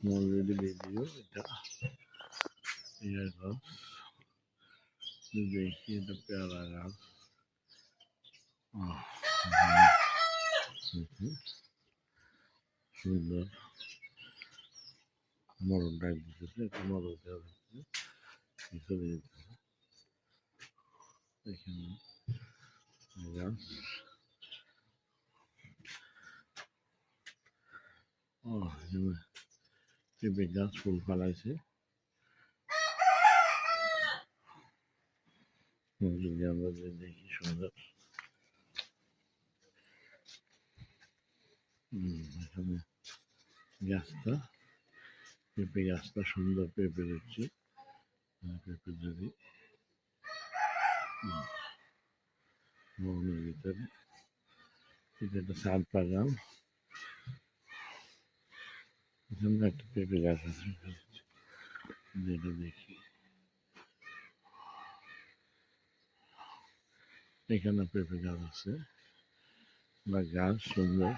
already video এটা পেয়ারা গাছ দেখি এটা পেয়ারা গাছ সুন্দর মরণ ডাক দিতেছে একটা মরণ দেওয়া হচ্ছে চলে যেতেছে এখানে গাছ পেঁপে গাছ ফুল ফলাইছে যদি আমরা দেখি সুন্দর এখানে গাছটা পেঁপে গাছটা সুন্দর পেঁপে দিচ্ছি পেঁপে যদি বনের ভিতরে এটা একটা ছাদ বাগান এখানে একটা পেঁপে গাছ আছে যেটা দেখি এখানে পেঁপে গাছ আছে বা গাছ সুন্দর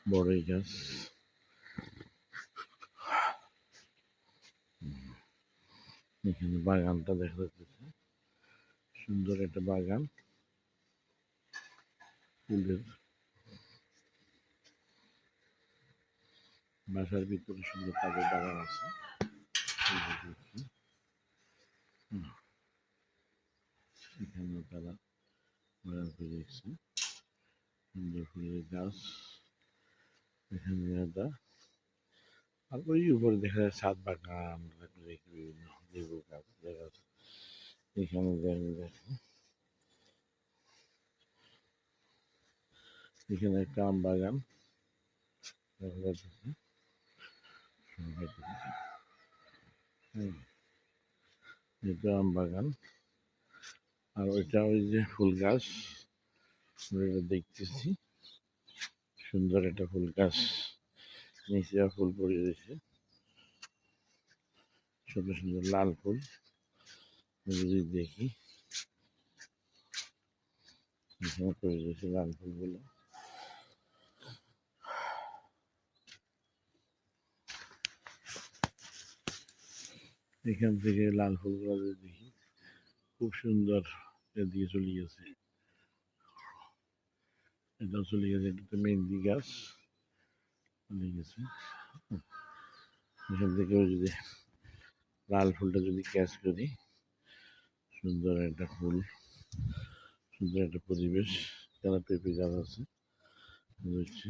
বড়ই গাছ এখানে বাগানটা দেখা যাচ্ছে সুন্দর একটা বাগান ফুলের বাসার ভিতরে সুন্দর তাদের বাগান আছে এখানেও তারা বাগান করে রেখেছে সুন্দর ফুলের গাছ এখানে একটা আর ওই উপরে দেখা যায় ছাদ বাগান বিভিন্ন লেবু গাছ দেখা যাচ্ছে এখানে দেখো এখানে একটা আম বাগান দেখা যাচ্ছে এটা আম বাগান আর ওইটা ওই যে ফুল গাছ দেখতেছি সুন্দর একটা ফুল গাছ নিচে ফুল পড়ে রয়েছে সুন্দর সুন্দর লাল ফুল যদি দেখি এখানে পড়ে রয়েছে লাল ফুলগুলো এখান থেকে লাল ফুলগুলো যদি দেখি খুব সুন্দর এদিকে চলে গেছে এটাও চলে গেছে এটা তো মেহেন্দি গাছ চলে গেছে এখান থেকে যদি লাল ফুলটা যদি ক্যাচ করি সুন্দর একটা ফুল সুন্দর একটা পরিবেশ যারা পেঁপে গাছ আছে বুঝছে